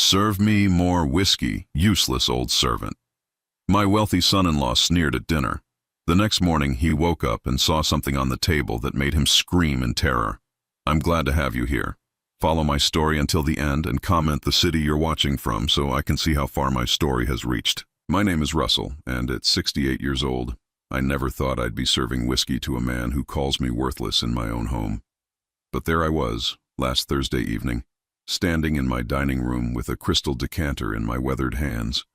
Serve me more whiskey, useless old servant. My wealthy son-in-law sneered at dinner. The next morning he woke up and saw something on the table that made him scream in terror. I'm glad to have you here. Follow my story until the end and comment the city you're watching from so I can see how far my story has reached. My name is Russell, and at 68 years old, I never thought I'd be serving whiskey to a man who calls me worthless in my own home. But there I was, last Thursday evening, standing in my dining room with a crystal decanter in my weathered hands,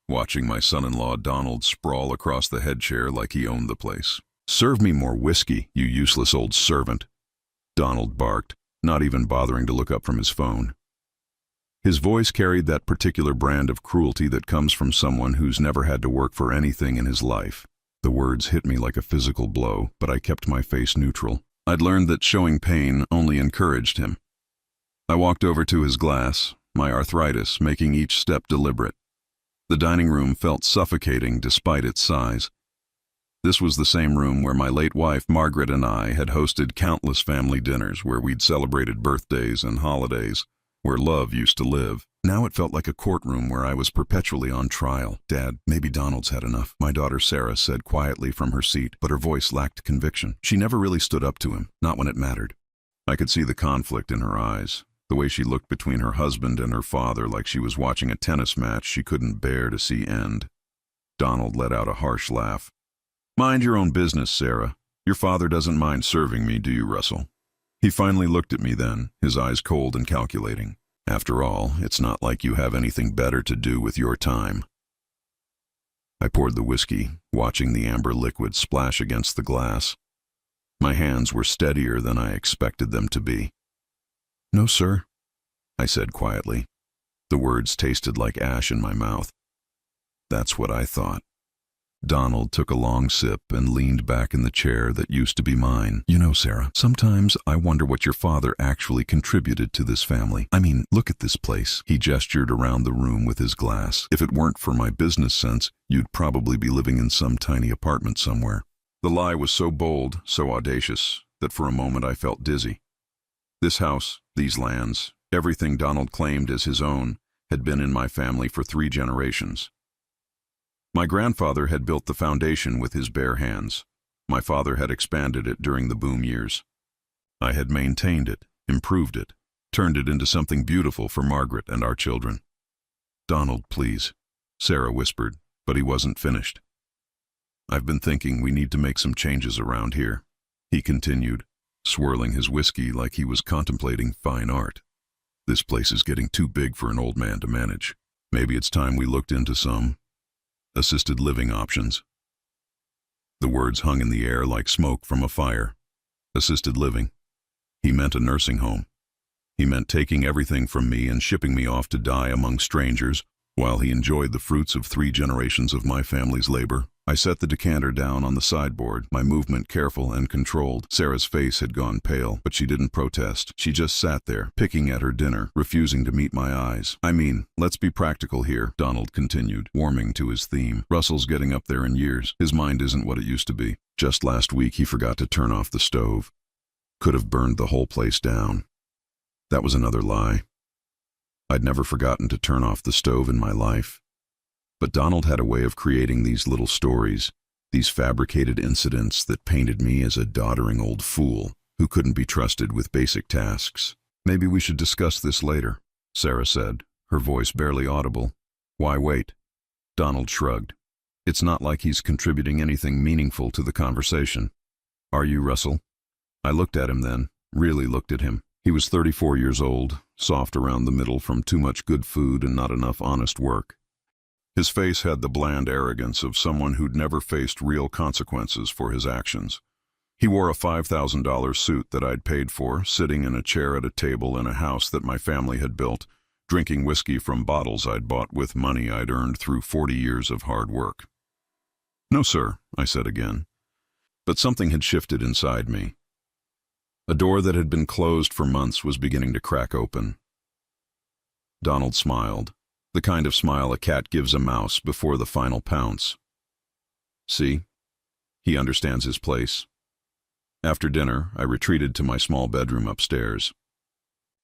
watching my son-in-law Donald sprawl across the head chair like he owned the place. "Serve me more whiskey, you useless old servant," Donald barked, not even bothering to look up from his phone. His voice carried that particular brand of cruelty that comes from someone who's never had to work for anything in his life. The words hit me like a physical blow, but I kept my face neutral. I'd learned that showing pain only encouraged him. I walked over to his glass, my arthritis making each step deliberate. The dining room felt suffocating despite its size. This was the same room where my late wife, Margaret, and I had hosted countless family dinners where we'd celebrated birthdays and holidays, where love used to live. Now it felt like a courtroom where I was perpetually on trial. "Dad, maybe Donald's had enough," my daughter Sarah said quietly from her seat, but her voice lacked conviction. She never really stood up to him, not when it mattered. I could see the conflict in her eyes, the way she looked between her husband and her father like she was watching a tennis match she couldn't bear to see end. Donald let out a harsh laugh. "Mind your own business, Sarah. Your father doesn't mind serving me, do you, Russell?" He finally looked at me then, his eyes cold and calculating. "After all, it's not like you have anything better to do with your time." I poured the whiskey, watching the amber liquid splash against the glass. My hands were steadier than I expected them to be. "No, sir," I said quietly. The words tasted like ash in my mouth. That's what I thought. Donald took a long sip and leaned back in the chair that used to be mine. "You know, Sarah, sometimes I wonder what your father actually contributed to this family. I mean, look at this place." He gestured around the room with his glass. "If it weren't for my business sense, you'd probably be living in some tiny apartment somewhere." The lie was so bold, so audacious, that for a moment I felt dizzy. This house, these lands, everything Donald claimed as his own, had been in my family for 3 generations. My grandfather had built the foundation with his bare hands. My father had expanded it during the boom years. I had maintained it, improved it, turned it into something beautiful for Margaret and our children. "Donald, please," Sarah whispered, but he wasn't finished. "I've been thinking we need to make some changes around here," he continued, swirling his whiskey like he was contemplating fine art. "This place is getting too big for an old man to manage. Maybe it's time we looked into some assisted living options." The words hung in the air like smoke from a fire. Assisted living. He meant a nursing home. He meant taking everything from me and shipping me off to die among strangers while he enjoyed the fruits of 3 generations of my family's labor. I set the decanter down on the sideboard, my movement careful and controlled. Sarah's face had gone pale, but she didn't protest. She just sat there, picking at her dinner, refusing to meet my eyes. "I mean, let's be practical here," Donald continued, warming to his theme. "Russell's getting up there in years. His mind isn't what it used to be. Just last week he forgot to turn off the stove. Could have burned the whole place down." That was another lie. I'd never forgotten to turn off the stove in my life. But Donald had a way of creating these little stories, these fabricated incidents that painted me as a doddering old fool who couldn't be trusted with basic tasks. "Maybe we should discuss this later," Sarah said, her voice barely audible. "Why wait?" Donald shrugged. "It's not like he's contributing anything meaningful to the conversation." "Are you, Russell?" I looked at him then, really looked at him. He was 34 years old, soft around the middle from too much good food and not enough honest work. His face had the bland arrogance of someone who'd never faced real consequences for his actions. He wore a $5,000 suit that I'd paid for, sitting in a chair at a table in a house that my family had built, drinking whiskey from bottles I'd bought with money I'd earned through 40 years of hard work. "No, sir," I said again. But something had shifted inside me. A door that had been closed for months was beginning to crack open. Donald smiled. The kind of smile a cat gives a mouse before the final pounce. "See? He understands his place." After dinner, I retreated to my small bedroom upstairs.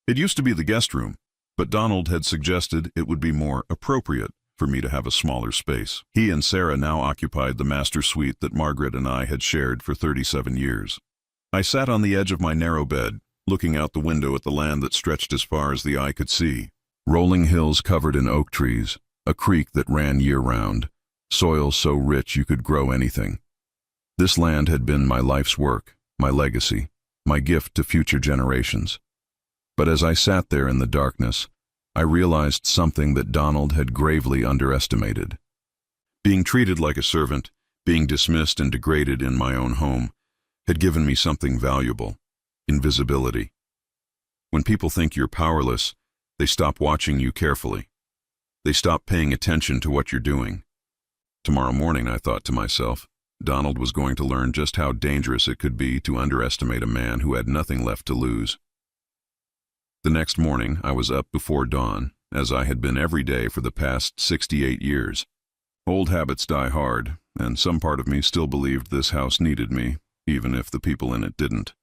It used to be the guest room, But Donald had suggested it would be more appropriate for me to have a smaller space. He and Sarah now occupied the master suite that Margaret and I had shared for 37 years. I sat on the edge of my narrow bed, looking out the window at the land that stretched as far as the eye could see. Rolling hills covered in oak trees, a creek that ran year-round, soil so rich you could grow anything. This land had been my life's work, my legacy, my gift to future generations. But as I sat there in the darkness, I realized something that Donald had gravely underestimated. Being treated like a servant, being dismissed and degraded in my own home, had given me something valuable: invisibility. When people think you're powerless, they stop watching you carefully. They stop paying attention to what you're doing. Tomorrow morning, I thought to myself, Donald was going to learn just how dangerous it could be to underestimate a man who had nothing left to lose. The next morning, I was up before dawn, as I had been every day for the past 68 years. Old habits die hard, and some part of me still believed this house needed me, even if the people in it didn't.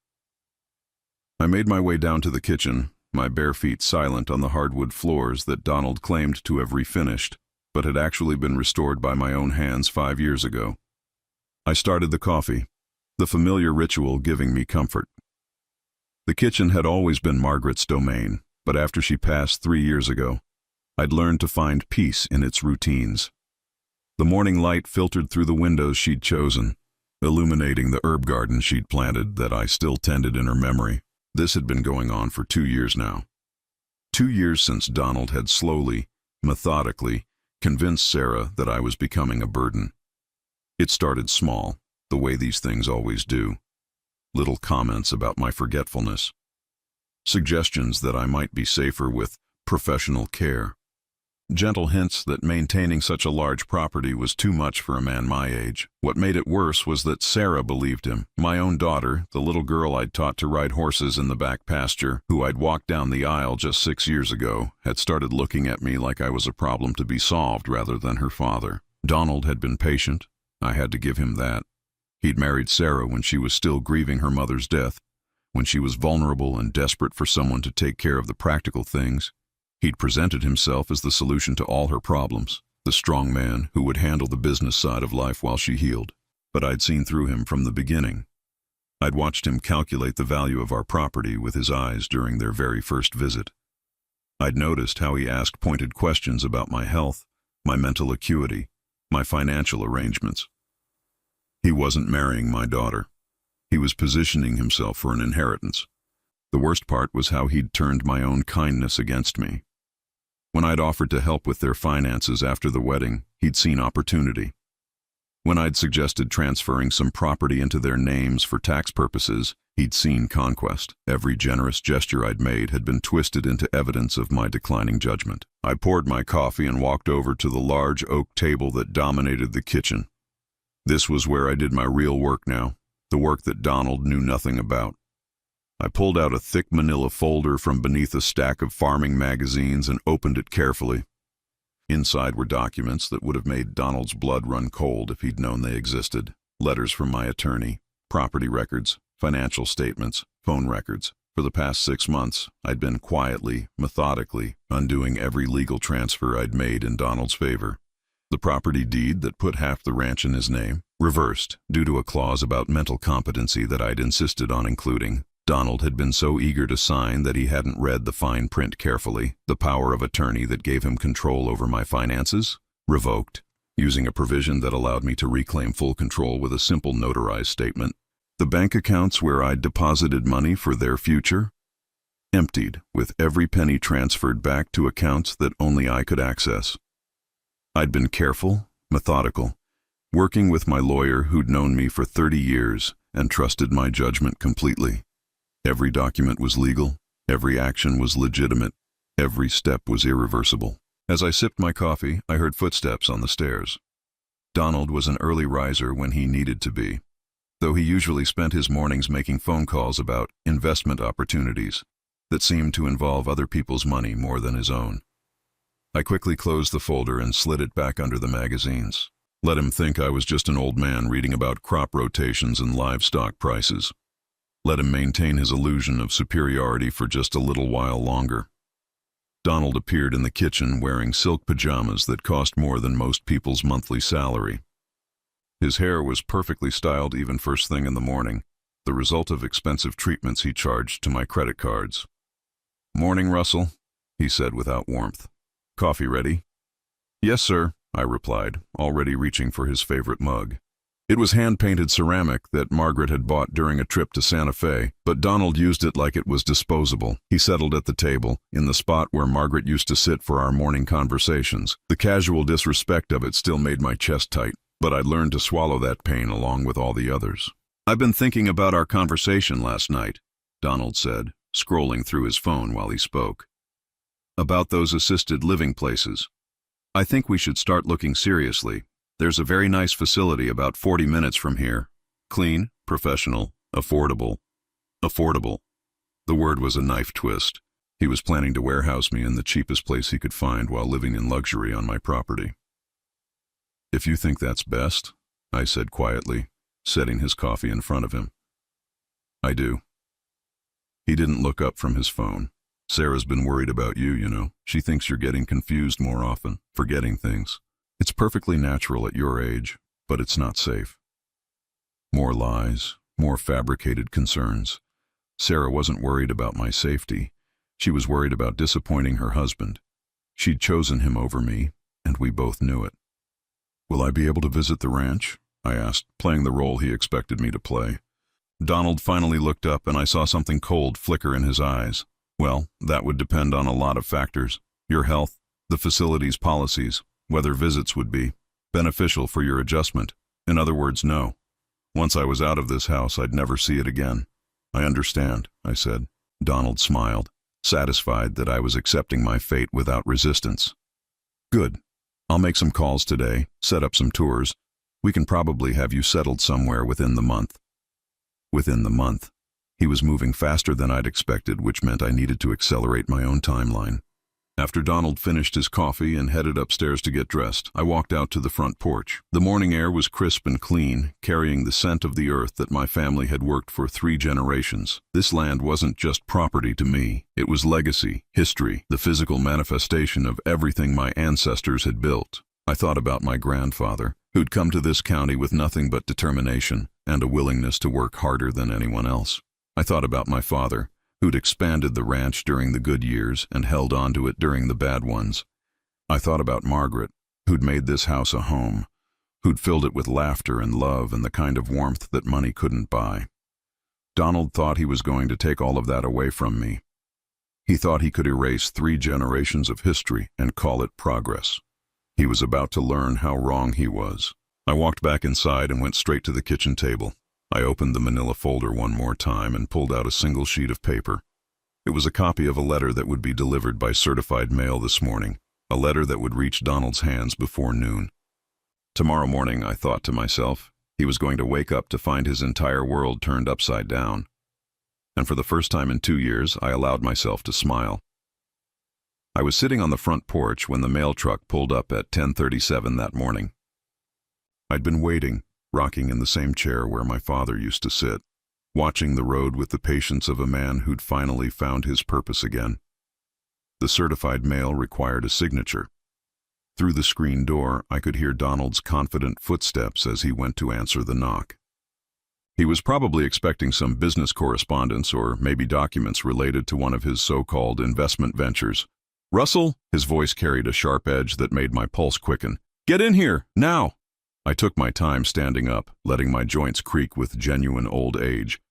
I made my way down to the kitchen, my bare feet silent on the hardwood floors that Donald claimed to have refinished, but had actually been restored by my own hands 5 years ago. I started the coffee, the familiar ritual giving me comfort. The kitchen had always been Margaret's domain, but after she passed 3 years ago, I'd learned to find peace in its routines. The morning light filtered through the windows she'd chosen, illuminating the herb garden she'd planted that I still tended in her memory. This had been going on for 2 years now. 2 years since Donald had slowly, methodically, convinced Sarah that I was becoming a burden. It started small, the way these things always do. Little comments about my forgetfulness. Suggestions that I might be safer with professional care. Gentle hints that maintaining such a large property was too much for a man my age. What made it worse was that Sarah believed him. My own daughter, the little girl I'd taught to ride horses in the back pasture, who I'd walked down the aisle just 6 years ago, had started looking at me like I was a problem to be solved rather than her father. Donald had been patient. I had to give him that. He'd married Sarah when she was still grieving her mother's death, when she was vulnerable and desperate for someone to take care of the practical things. He'd presented himself as the solution to all her problems, the strong man who would handle the business side of life while she healed. But I'd seen through him from the beginning. I'd watched him calculate the value of our property with his eyes during their very first visit. I'd noticed how he asked pointed questions about my health, my mental acuity, my financial arrangements. He wasn't marrying my daughter. He was positioning himself for an inheritance. The worst part was how he'd turned my own kindness against me. When I'd offered to help with their finances after the wedding, he'd seen opportunity. When I'd suggested transferring some property into their names for tax purposes, he'd seen conquest. Every generous gesture I'd made had been twisted into evidence of my declining judgment. I poured my coffee and walked over to the large oak table that dominated the kitchen. This was where I did my real work now, the work that Donald knew nothing about. I pulled out a thick manila folder from beneath a stack of farming magazines and opened it carefully. Inside were documents that would have made Donald's blood run cold if he'd known they existed. Letters from my attorney, property records, financial statements, phone records. For the past 6 months, I'd been quietly, methodically, undoing every legal transfer I'd made in Donald's favor. The property deed that put half the ranch in his name, reversed due to a clause about mental competency that I'd insisted on including. Donald had been so eager to sign that he hadn't read the fine print carefully. The power of attorney that gave him control over my finances, revoked, using a provision that allowed me to reclaim full control with a simple notarized statement. The bank accounts where I'd deposited money for their future, emptied, with every penny transferred back to accounts that only I could access. I'd been careful, methodical, working with my lawyer who'd known me for 30 years and trusted my judgment completely. Every document was legal, every action was legitimate, every step was irreversible. As I sipped my coffee, I heard footsteps on the stairs. Donald was an early riser when he needed to be, though he usually spent his mornings making phone calls about investment opportunities that seemed to involve other people's money more than his own. I quickly closed the folder and slid it back under the magazines. Let him think I was just an old man reading about crop rotations and livestock prices. Let him maintain his illusion of superiority for just a little while longer. Donald appeared in the kitchen wearing silk pajamas that cost more than most people's monthly salary. His hair was perfectly styled even first thing in the morning, the result of expensive treatments he charged to my credit cards. "Morning, Russell," he said without warmth. "Coffee ready?" "Yes, sir," I replied, already reaching for his favorite mug. It was hand-painted ceramic that Margaret had bought during a trip to Santa Fe, but Donald used it like it was disposable. He settled at the table, in the spot where Margaret used to sit for our morning conversations. The casual disrespect of it still made my chest tight, but I learned to swallow that pain along with all the others. "I've been thinking about our conversation last night," Donald said, scrolling through his phone while he spoke. "About those assisted living places. I think we should start looking seriously. There's a very nice facility about 40 minutes from here. Clean, professional, affordable. Affordable." The word was a knife twist. He was planning to warehouse me in the cheapest place he could find while living in luxury on my property. "If you think that's best," I said quietly, setting his coffee in front of him. "I do." He didn't look up from his phone. "Sarah's been worried about you, you know. She thinks you're getting confused more often, forgetting things. It's perfectly natural at your age, but it's not safe. More lies, more fabricated concerns. Sarah wasn't worried about my safety. She was worried about disappointing her husband. She'd chosen him over me, and we both knew it." "Will I be able to visit the ranch?" I asked, playing the role he expected me to play. Donald finally looked up, and I saw something cold flicker in his eyes. "Well, that would depend on a lot of factors. Your health, the facility's policies, whether visits would be beneficial for your adjustment. In other words, no. Once I was out of this house, I'd never see it again." "I understand," I said. Donald smiled, satisfied that I was accepting my fate without resistance. "Good. I'll make some calls today, set up some tours. We can probably have you settled somewhere within the month." Within the month. He was moving faster than I'd expected, which meant I needed to accelerate my own timeline. After Donald finished his coffee and headed upstairs to get dressed, I walked out to the front porch. The morning air was crisp and clean, carrying the scent of the earth that my family had worked for 3 generations. This land wasn't just property to me. It was legacy, history, the physical manifestation of everything my ancestors had built. I thought about my grandfather, who'd come to this county with nothing but determination and a willingness to work harder than anyone else. I thought about my father, who'd expanded the ranch during the good years and held on to it during the bad ones. I thought about Margaret, who'd made this house a home, who'd filled it with laughter and love and the kind of warmth that money couldn't buy. Donald thought he was going to take all of that away from me. He thought he could erase 3 generations of history and call it progress. He was about to learn how wrong he was. I walked back inside and went straight to the kitchen table. I opened the manila folder one more time and pulled out a single sheet of paper. It was a copy of a letter that would be delivered by certified mail this morning, a letter that would reach Donald's hands before noon. Tomorrow morning, I thought to myself, he was going to wake up to find his entire world turned upside down. And for the first time in 2 years, I allowed myself to smile. I was sitting on the front porch when the mail truck pulled up at 10:37 that morning. I'd been waiting, rocking in the same chair where my father used to sit, watching the road with the patience of a man who'd finally found his purpose again. The certified mail required a signature. Through the screen door, I could hear Donald's confident footsteps as he went to answer the knock. He was probably expecting some business correspondence or maybe documents related to one of his so-called investment ventures. "Russell," his voice carried a sharp edge that made my pulse quicken. "Get in here, now!" I took my time standing up, letting my joints creak with genuine old age.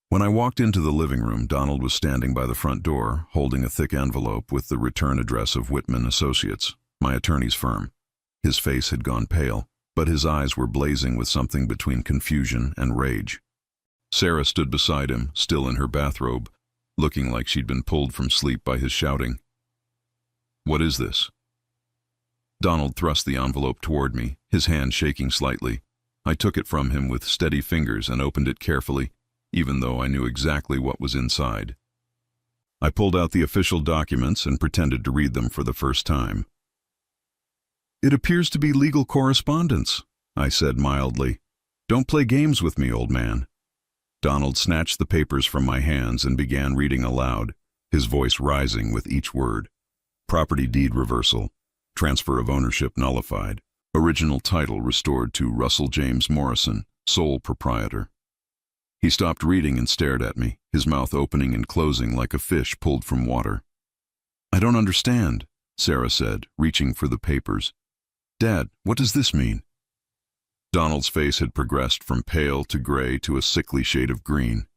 When I walked into the living room, Donald was standing by the front door, holding a thick envelope with the return address of Whitman Associates, my attorney's firm. His face had gone pale, but his eyes were blazing with something between confusion and rage. Sarah stood beside him, still in her bathrobe, looking like she'd been pulled from sleep by his shouting. "What is this?" Donald thrust the envelope toward me, his hand shaking slightly. I took it from him with steady fingers and opened it carefully, even though I knew exactly what was inside. I pulled out the official documents and pretended to read them for the first time. "It appears to be legal correspondence," I said mildly. "Don't play games with me, old man." Donald snatched the papers from my hands and began reading aloud, his voice rising with each word. Property deed reversal. Transfer of ownership nullified. Original title restored to Russell James Morrison, sole proprietor. He stopped reading and stared at me, his mouth opening and closing like a fish pulled from water. "I don't understand," Sarah said, reaching for the papers. "Dad, what does this mean?" Donald's face had progressed from pale to gray to a sickly shade of green.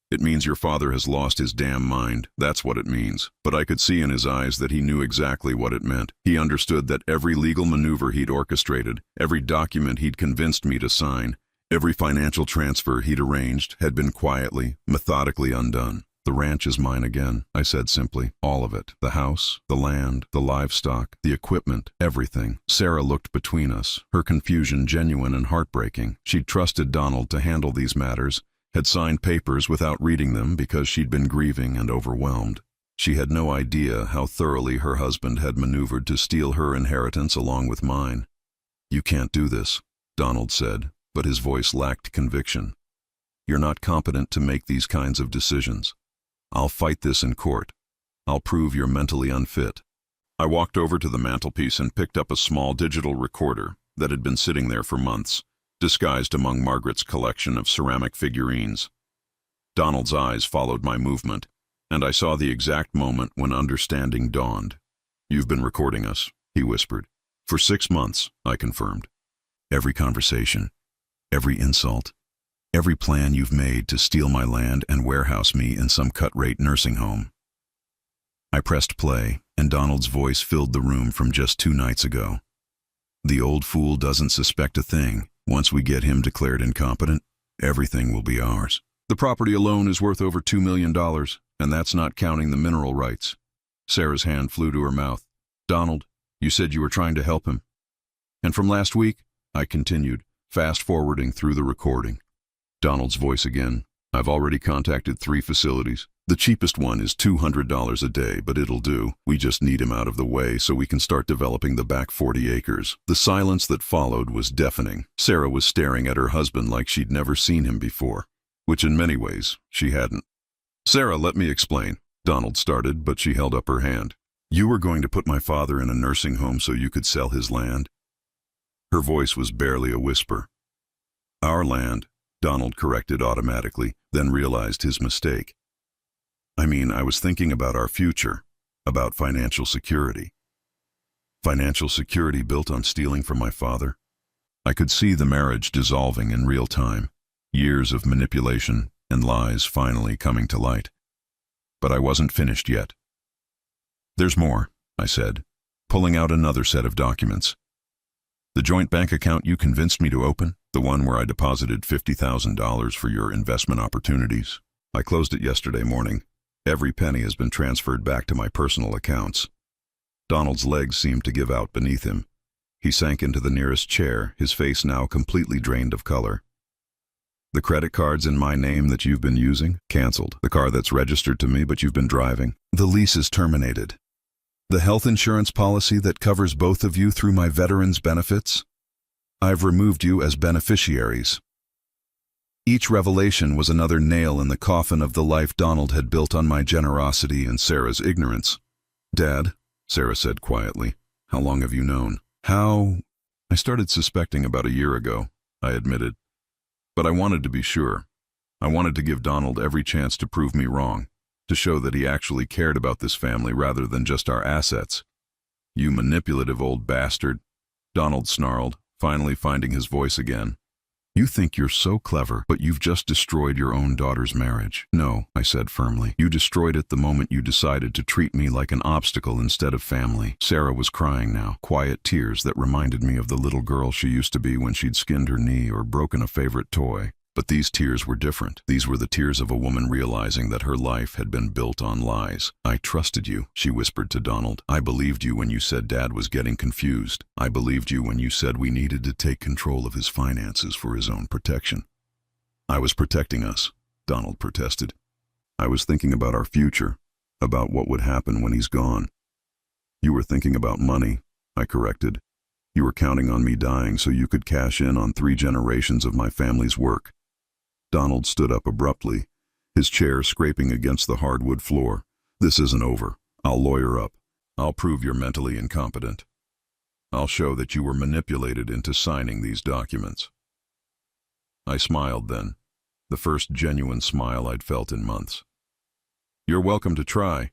"It means your father has lost his damn mind, that's what it means." But I could see in his eyes that he knew exactly what it meant. He understood that every legal maneuver he'd orchestrated, every document he'd convinced me to sign, every financial transfer he'd arranged had been quietly, methodically undone. "The ranch is mine again," I said simply. "All of it. The house, the land, the livestock, the equipment, everything." Sarah looked between us, her confusion genuine and heartbreaking. She'd trusted Donald to handle these matters, had signed papers without reading them because she'd been grieving and overwhelmed. She had no idea how thoroughly her husband had maneuvered to steal her inheritance along with mine. "You can't do this," Donald said, but his voice lacked conviction. "You're not competent to make these kinds of decisions. I'll fight this in court. I'll prove you're mentally unfit." I walked over to the mantelpiece and picked up a small digital recorder that had been sitting there for months, disguised among Margaret's collection of ceramic figurines. Donald's eyes followed my movement, and I saw the exact moment when understanding dawned. "You've been recording us," he whispered. "For 6 months," I confirmed. "Every conversation, every insult, every plan you've made to steal my land and warehouse me in some cut-rate nursing home." I pressed play, and Donald's voice filled the room from just 2 nights ago. "The old fool doesn't suspect a thing. Once we get him declared incompetent, everything will be ours. The property alone is worth over $2 million, and that's not counting the mineral rights." Sarah's hand flew to her mouth. "Donald, you said you were trying to help him." "And from last week," I continued, fast-forwarding through the recording. Donald's voice again. "I've already contacted 3 facilities. The cheapest one is $200 a day, but it'll do. We just need him out of the way so we can start developing the back 40 acres. The silence that followed was deafening. Sarah was staring at her husband like she'd never seen him before, which in many ways she hadn't. "Sarah, let me explain," Donald started, but she held up her hand. "You were going to put my father in a nursing home so you could sell his land?" Her voice was barely a whisper. "Our land," Donald corrected automatically, then realized his mistake. I was thinking about our future, about financial security." "Financial security built on stealing from my father?" I could see the marriage dissolving in real time, years of manipulation and lies finally coming to light. But I wasn't finished yet. "There's more," I said, pulling out another set of documents. "The joint bank account you convinced me to open, the one where I deposited $50,000 for your investment opportunities. I closed it yesterday morning. Every penny has been transferred back to my personal accounts." Donald's legs seemed to give out beneath him. He sank into the nearest chair, his face now completely drained of color. "The credit cards in my name that you've been using? Canceled. The car that's registered to me but you've been driving? The lease is terminated. The health insurance policy that covers both of you through my veterans benefits? I've removed you as beneficiaries." Each revelation was another nail in the coffin of the life Donald had built on my generosity and Sarah's ignorance. "Dad," Sarah said quietly, "how long have you known?" I started suspecting about a year ago," I admitted. "But I wanted to be sure. I wanted to give Donald every chance to prove me wrong, to show that he actually cared about this family rather than just our assets." "You manipulative old bastard," Donald snarled, finally finding his voice again. "You think you're so clever, but you've just destroyed your own daughter's marriage." "No," I said firmly. "You destroyed it the moment you decided to treat me like an obstacle instead of family." Sarah was crying now, quiet tears that reminded me of the little girl she used to be when she'd skinned her knee or broken a favorite toy. But these tears were different. These were the tears of a woman realizing that her life had been built on lies. "I trusted you," she whispered to Donald. "I believed you when you said Dad was getting confused. I believed you when you said we needed to take control of his finances for his own protection." "I was protecting us," Donald protested. "I was thinking about our future, about what would happen when he's gone." "You were thinking about money," I corrected. "You were counting on me dying so you could cash in on 3 generations of my family's work." Donald stood up abruptly, his chair scraping against the hardwood floor. "This isn't over. I'll lawyer up. I'll prove you're mentally incompetent. I'll show that you were manipulated into signing these documents." I smiled then, the first genuine smile I'd felt in months. "You're welcome to try,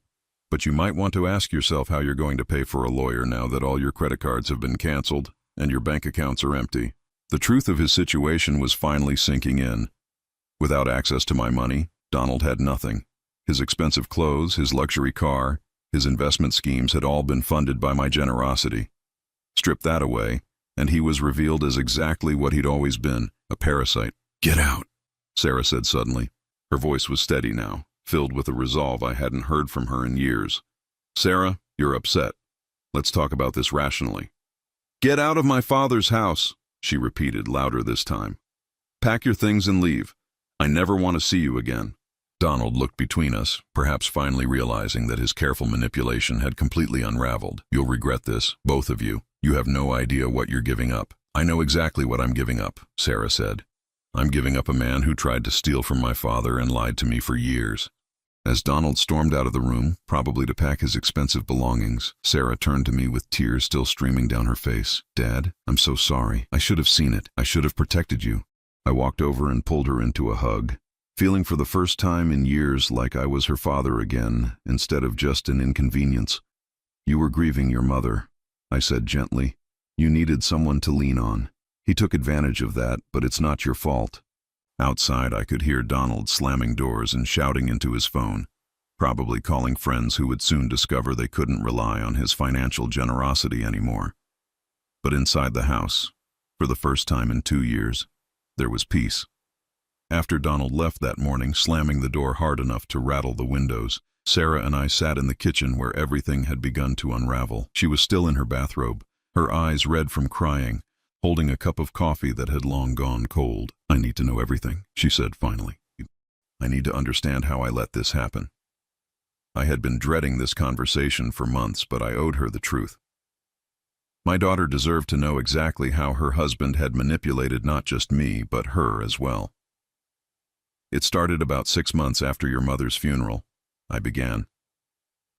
but you might want to ask yourself how you're going to pay for a lawyer now that all your credit cards have been canceled and your bank accounts are empty." The truth of his situation was finally sinking in. Without access to my money, Donald had nothing. His expensive clothes, his luxury car, his investment schemes had all been funded by my generosity. Strip that away, and he was revealed as exactly what he'd always been, a parasite. "Get out," Sarah said suddenly. Her voice was steady now, filled with a resolve I hadn't heard from her in years. "Sarah, you're upset. Let's talk about this rationally." "Get out of my father's house," she repeated, louder this time. "Pack your things and leave. I never want to see you again." Donald looked between us, perhaps finally realizing that his careful manipulation had completely unraveled. "You'll regret this, both of you. You have no idea what you're giving up." "I know exactly what I'm giving up," Sarah said. "I'm giving up a man who tried to steal from my father and lied to me for years." As Donald stormed out of the room, probably to pack his expensive belongings, Sarah turned to me with tears still streaming down her face. "Dad, I'm so sorry. I should have seen it. I should have protected you." I walked over and pulled her into a hug, feeling for the first time in years like I was her father again, instead of just an inconvenience. "You were grieving your mother," I said gently. "You needed someone to lean on. He took advantage of that, but it's not your fault." Outside, I could hear Donald slamming doors and shouting into his phone, probably calling friends who would soon discover they couldn't rely on his financial generosity anymore. But inside the house, for the first time in 2 years, there was peace. After Donald left that morning, slamming the door hard enough to rattle the windows, Sarah and I sat in the kitchen where everything had begun to unravel. She was still in her bathrobe, her eyes red from crying, holding a cup of coffee that had long gone cold. "I need to know everything," she said finally. "I need to understand how I let this happen." I had been dreading this conversation for months, but I owed her the truth. My daughter deserved to know exactly how her husband had manipulated not just me, but her as well. "It started about 6 months after your mother's funeral," I began.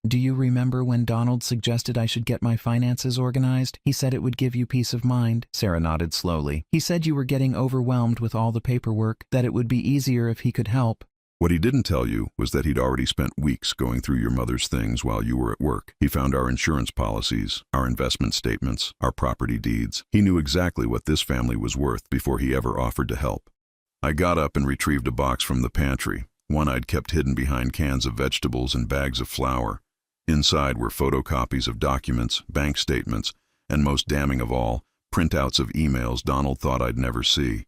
"Do you remember when Donald suggested I should get my finances organized? He said it would give you peace of mind." Sarah nodded slowly. "He said you were getting overwhelmed with all the paperwork, that it would be easier if he could help." "What he didn't tell you was that he'd already spent weeks going through your mother's things while you were at work. He found our insurance policies, our investment statements, our property deeds. He knew exactly what this family was worth before he ever offered to help." I got up and retrieved a box from the pantry, one I'd kept hidden behind cans of vegetables and bags of flour. Inside were photocopies of documents, bank statements, and most damning of all, printouts of emails Donald thought I'd never see.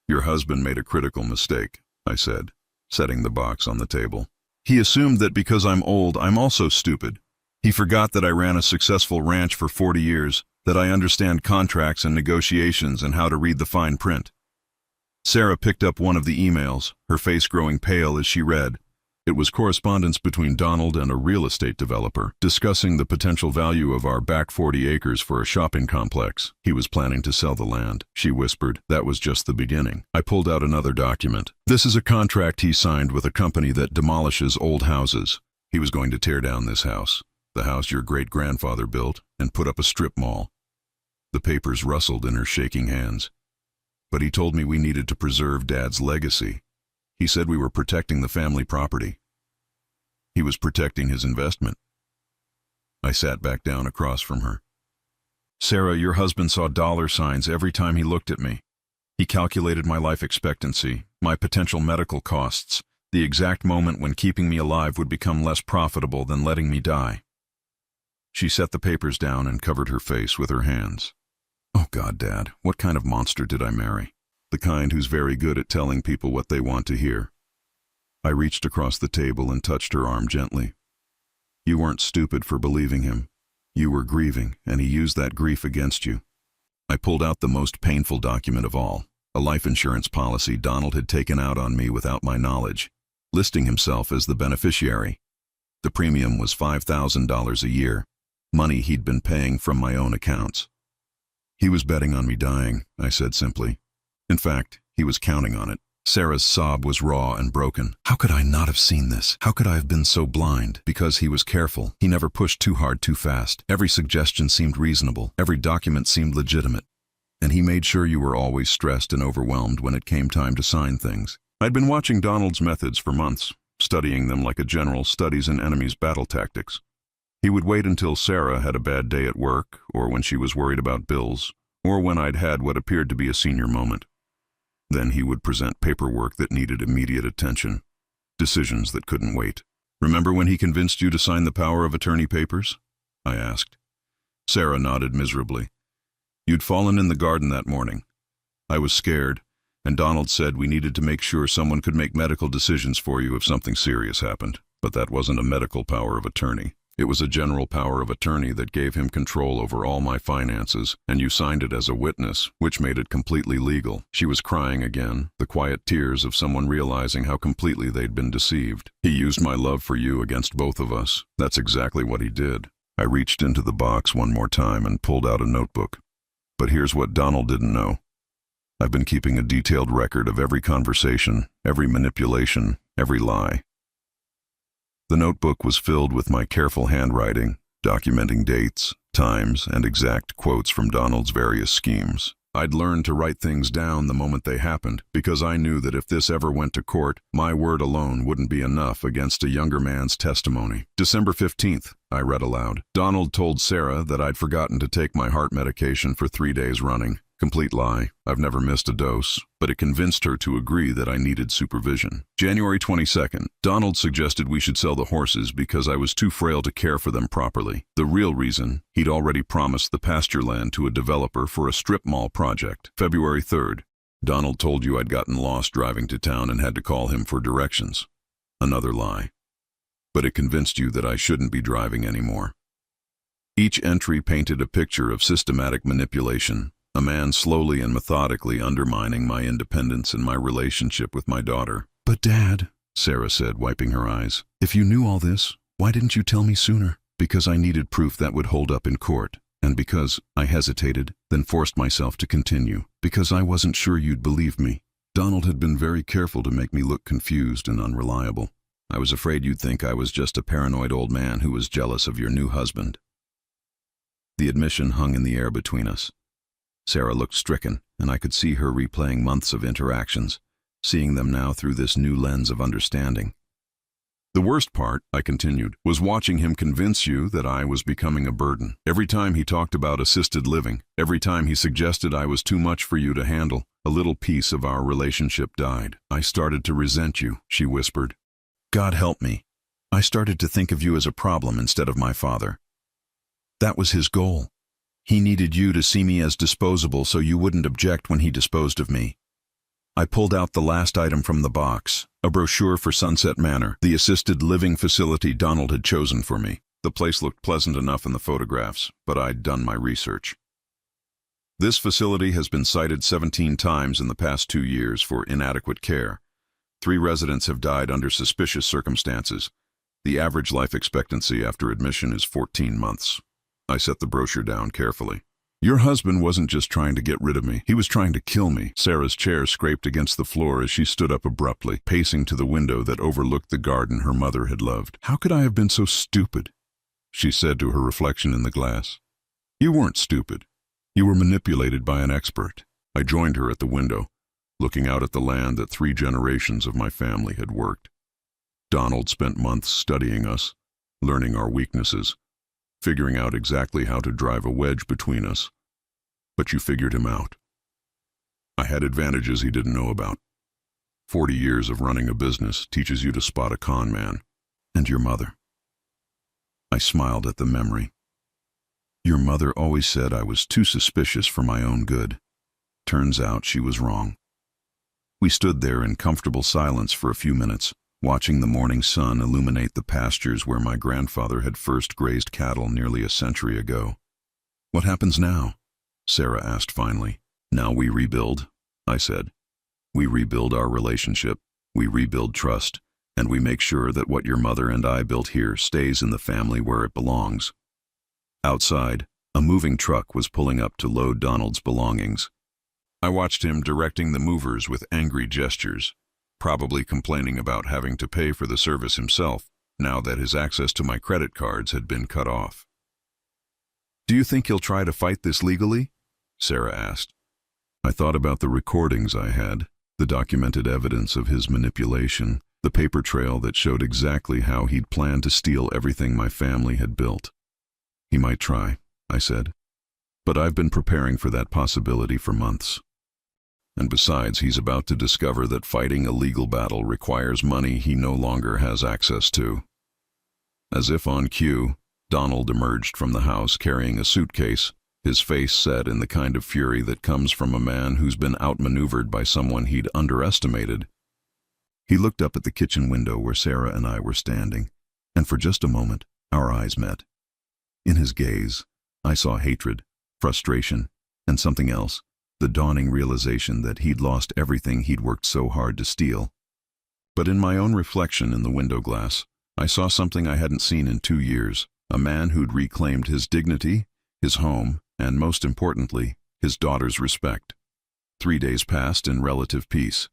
"Your husband made a critical mistake," I said, setting the box on the table. "He assumed that because I'm old, I'm also stupid. He forgot that I ran a successful ranch for 40 years, that I understand contracts and negotiations and how to read the fine print." Sarah picked up one of the emails, her face growing pale as she read. It was correspondence between Donald and a real estate developer, discussing the potential value of our back 40 acres for a shopping complex. He was planning to sell the land, she whispered. That was just the beginning. I pulled out another document. "This is a contract he signed with a company that demolishes old houses. He was going to tear down this house, the house your great-grandfather built, and put up a strip mall." The papers rustled in her shaking hands. "But he told me we needed to preserve Dad's legacy. He said we were protecting the family property. He was protecting his investment." I sat back down across from her. "Sarah, your husband saw dollar signs every time he looked at me. He calculated my life expectancy, my potential medical costs, the exact moment when keeping me alive would become less profitable than letting me die." She set the papers down and covered her face with her hands. "Oh God, Dad, what kind of monster did I marry? The kind who's very good at telling people what they want to hear." I reached across the table and touched her arm gently. "You weren't stupid for believing him. You were grieving, and he used that grief against you." I pulled out the most painful document of all, a life insurance policy Donald had taken out on me without my knowledge, listing himself as the beneficiary. The premium was $5,000 a year, money he'd been paying from my own accounts. "He was betting on me dying," I said simply. "In fact, he was counting on it." Sarah's sob was raw and broken. How could I not have seen this? How could I have been so blind? Because he was careful. He never pushed too hard too fast. Every suggestion seemed reasonable. Every document seemed legitimate. And he made sure you were always stressed and overwhelmed when it came time to sign things. I'd been watching Donald's methods for months, studying them like a general studies an enemy's battle tactics. He would wait until Sarah had a bad day at work, or when she was worried about bills, or when I'd had what appeared to be a senior moment. Then he would present paperwork that needed immediate attention, decisions that couldn't wait. Remember when he convinced you to sign the power of attorney papers? I asked. Sarah nodded miserably. You'd fallen in the garden that morning. I was scared, and Donald said we needed to make sure someone could make medical decisions for you if something serious happened. But that wasn't a medical power of attorney. It was a general power of attorney that gave him control over all my finances, and you signed it as a witness, which made it completely legal. She was crying again, the quiet tears of someone realizing how completely they'd been deceived. He used my love for you against both of us. That's exactly what he did. I reached into the box one more time and pulled out a notebook. But here's what Donald didn't know. I've been keeping a detailed record of every conversation, every manipulation, every lie. The notebook was filled with my careful handwriting, documenting dates, times, and exact quotes from Donald's various schemes. I'd learned to write things down the moment they happened, because I knew that if this ever went to court, my word alone wouldn't be enough against a younger man's testimony. December 15th, I read aloud. Donald told Sarah that I'd forgotten to take my heart medication for 3 days running. Complete lie. I've never missed a dose, but it convinced her to agree that I needed supervision. January 22nd, Donald suggested we should sell the horses because I was too frail to care for them properly. The real reason, he'd already promised the pasture land to a developer for a strip mall project. February 3rd, Donald told you I'd gotten lost driving to town and had to call him for directions. Another lie. But it convinced you that I shouldn't be driving anymore. Each entry painted a picture of systematic manipulation. A man slowly and methodically undermining my independence and my relationship with my daughter. But Dad, Sarah said, wiping her eyes, if you knew all this, why didn't you tell me sooner? Because I needed proof that would hold up in court, and because I hesitated, then forced myself to continue, because I wasn't sure you'd believe me. Donald had been very careful to make me look confused and unreliable. I was afraid you'd think I was just a paranoid old man who was jealous of your new husband. The admission hung in the air between us. Sarah looked stricken, and I could see her replaying months of interactions, seeing them now through this new lens of understanding. The worst part, I continued, was watching him convince you that I was becoming a burden. Every time he talked about assisted living, every time he suggested I was too much for you to handle, a little piece of our relationship died. I started to resent you, she whispered. God help me. I started to think of you as a problem instead of my father. That was his goal. He needed you to see me as disposable so you wouldn't object when he disposed of me. I pulled out the last item from the box, a brochure for Sunset Manor, the assisted living facility Donald had chosen for me. The place looked pleasant enough in the photographs, but I'd done my research. This facility has been cited 17 times in the past 2 years for inadequate care. 3 residents have died under suspicious circumstances. The average life expectancy after admission is 14 months. I set the brochure down carefully. Your husband wasn't just trying to get rid of me. He was trying to kill me. Sarah's chair scraped against the floor as she stood up abruptly, pacing to the window that overlooked the garden her mother had loved. How could I have been so stupid? She said to her reflection in the glass. You weren't stupid. You were manipulated by an expert. I joined her at the window, looking out at the land that 3 generations of my family had worked. Donald spent months studying us, learning our weaknesses, figuring out exactly how to drive a wedge between us. But you figured him out. I had advantages he didn't know about. 40 years of running a business teaches you to spot a con man. And your mother. I smiled at the memory. Your mother always said I was too suspicious for my own good. Turns out she was wrong. We stood there in comfortable silence for a few minutes, watching the morning sun illuminate the pastures where my grandfather had first grazed cattle nearly a century ago. What happens now? Sarah asked finally. Now we rebuild, I said. We rebuild our relationship, we rebuild trust, and we make sure that what your mother and I built here stays in the family where it belongs. Outside, a moving truck was pulling up to load Donald's belongings. I watched him directing the movers with angry gestures, probably complaining about having to pay for the service himself now that his access to my credit cards had been cut off. "Do you think he'll try to fight this legally?" Sarah asked. I thought about the recordings I had, the documented evidence of his manipulation, the paper trail that showed exactly how he'd planned to steal everything my family had built. "He might try," I said, "but I've been preparing for that possibility for months. And besides, he's about to discover that fighting a legal battle requires money he no longer has access to." As if on cue, Donald emerged from the house carrying a suitcase, his face set in the kind of fury that comes from a man who's been outmaneuvered by someone he'd underestimated. He looked up at the kitchen window where Sarah and I were standing, and for just a moment, our eyes met. In his gaze, I saw hatred, frustration, and something else, the dawning realization that he'd lost everything he'd worked so hard to steal. But in my own reflection in the window glass, I saw something I hadn't seen in 2 years, a man who'd reclaimed his dignity, his home, and most importantly, his daughter's respect. 3 days passed in relative peace.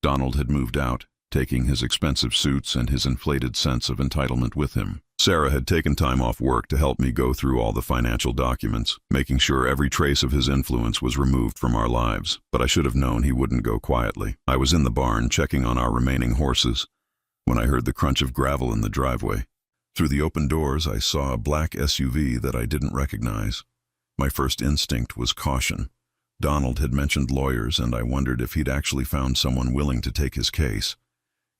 Donald had moved out, taking his expensive suits and his inflated sense of entitlement with him. Sarah had taken time off work to help me go through all the financial documents, making sure every trace of his influence was removed from our lives, but I should have known he wouldn't go quietly. I was in the barn checking on our remaining horses when I heard the crunch of gravel in the driveway. Through the open doors, I saw a black SUV that I didn't recognize. My first instinct was caution. Donald had mentioned lawyers, and I wondered if he'd actually found someone willing to take his case.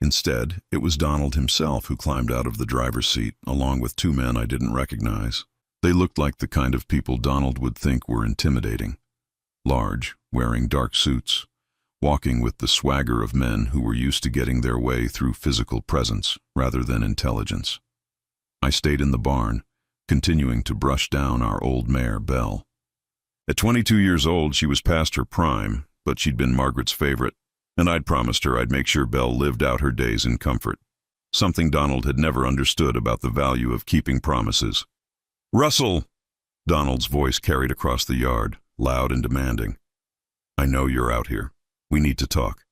Instead, it was Donald himself who climbed out of the driver's seat, along with 2 men I didn't recognize. They looked like the kind of people Donald would think were intimidating. Large, wearing dark suits, walking with the swagger of men who were used to getting their way through physical presence rather than intelligence. I stayed in the barn, continuing to brush down our old mare, Belle. At 22 years old, she was past her prime, but she'd been Margaret's favorite, and I'd promised her I'd make sure Belle lived out her days in comfort, something Donald had never understood about the value of keeping promises. "Russell!" Donald's voice carried across the yard, loud and demanding. "I know you're out here. We need to talk."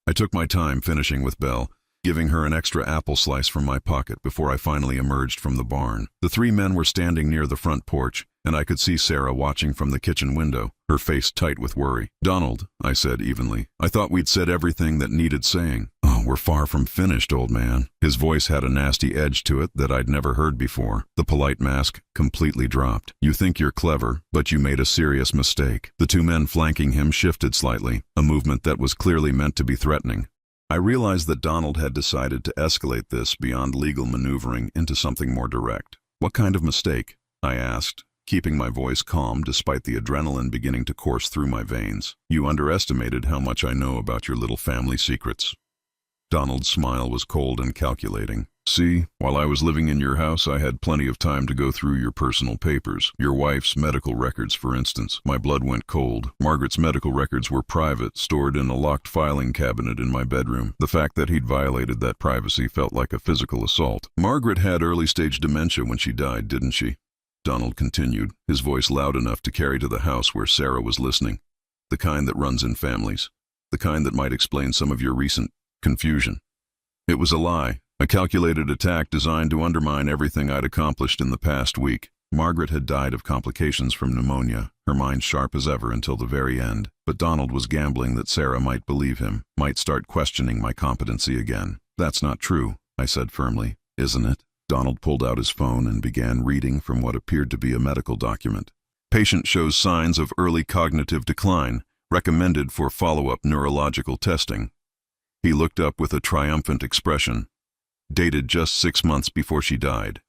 I took my time finishing with Belle, giving her an extra apple slice from my pocket before I finally emerged from the barn. The 3 men were standing near the front porch, and I could see Sarah watching from the kitchen window, her face tight with worry. "Donald," I said evenly, "I thought we'd said everything that needed saying." "Oh, we're far from finished, old man." His voice had a nasty edge to it that I'd never heard before. The polite mask completely dropped. "You think you're clever, but you made a serious mistake." The 2 men flanking him shifted slightly, a movement that was clearly meant to be threatening. I realized that Donald had decided to escalate this beyond legal maneuvering into something more direct. "What kind of mistake?" I asked, keeping my voice calm despite the adrenaline beginning to course through my veins. "You underestimated how much I know about your little family secrets." Donald's smile was cold and calculating. "See, while I was living in your house, I had plenty of time to go through your personal papers. Your wife's medical records, for instance. My blood went cold. Margaret's medical records were private, stored in a locked filing cabinet in my bedroom. The fact that he'd violated that privacy felt like a physical assault. Margaret had early-stage dementia when she died, didn't she?" Donald continued, his voice loud enough to carry to the house where Sarah was listening. "The kind that runs in families. The kind that might explain some of your recent confusion." It was a lie. A calculated attack designed to undermine everything I'd accomplished in the past week. Margaret had died of complications from pneumonia, her mind sharp as ever until the very end. But Donald was gambling that Sarah might believe him, might start questioning my competency again. "That's not true," I said firmly. "Isn't it?" Donald pulled out his phone and began reading from what appeared to be a medical document. "Patient shows signs of early cognitive decline, recommended for follow-up neurological testing." He looked up with a triumphant expression. "Dated just 6 months before she died."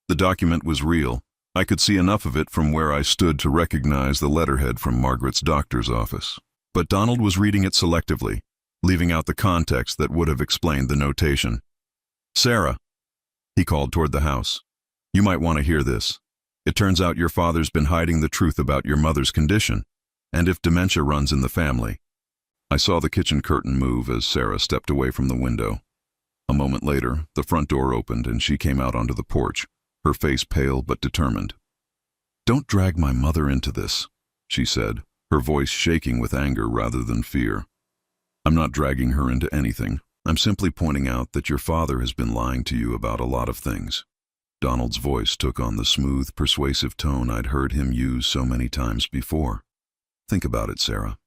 The document was real. I could see enough of it from where I stood to recognize the letterhead from Margaret's doctor's office. But Donald was reading it selectively, leaving out the context that would have explained the notation. "Sarah," he called toward the house, "you might want to hear this. It turns out your father's been hiding the truth about your mother's condition, and if dementia runs in the family." I saw the kitchen curtain move as Sarah stepped away from the window. A moment later, the front door opened and she came out onto the porch, her face pale but determined. "Don't drag my mother into this," she said, her voice shaking with anger rather than fear. "I'm not dragging her into anything. I'm simply pointing out that your father has been lying to you about a lot of things." Donald's voice took on the smooth, persuasive tone I'd heard him use so many times before. "Think about it, Sarah.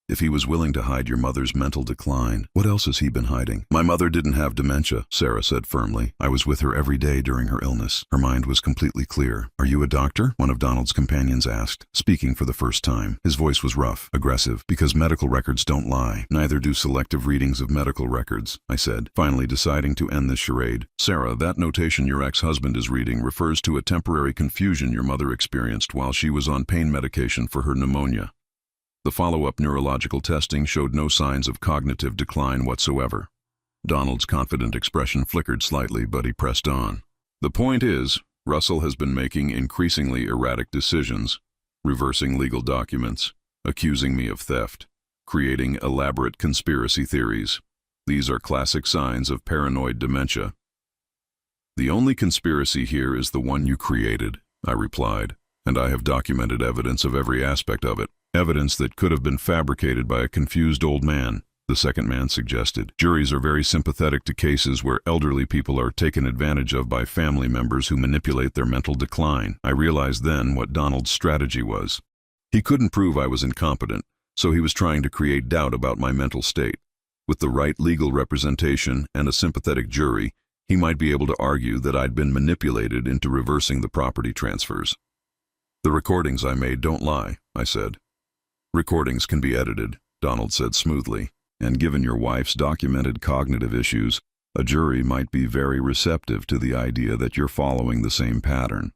If he was willing to hide your mother's mental decline, what else has he been hiding?" "My mother didn't have dementia," Sarah said firmly. "I was with her every day during her illness." Her mind was completely clear. "Are you a doctor?" one of Donald's companions asked, speaking for the first time. His voice was rough, aggressive, "Because medical records don't lie. Neither do selective readings of medical records," I said, finally deciding to end this charade. "Sarah, that notation your ex-husband is reading refers to a temporary confusion your mother experienced while she was on pain medication for her pneumonia. The follow-up neurological testing showed no signs of cognitive decline whatsoever." Donald's confident expression flickered slightly, but he pressed on. "The point is, Russell has been making increasingly erratic decisions, reversing legal documents, accusing me of theft, creating elaborate conspiracy theories. These are classic signs of paranoid dementia." "The only conspiracy here is the one you created," I replied, "and I have documented evidence of every aspect of it. Evidence that could have been fabricated by a confused old man," the second man suggested. "Juries are very sympathetic to cases where elderly people are taken advantage of by family members who manipulate their mental decline." I realized then what Donald's strategy was. He couldn't prove I was incompetent, so he was trying to create doubt about my mental state. With the right legal representation and a sympathetic jury, he might be able to argue that I'd been manipulated into reversing the property transfers. "The recordings I made don't lie," I said. "Recordings can be edited," Donald said smoothly, "and given your wife's documented cognitive issues, a jury might be very receptive to the idea that you're following the same pattern."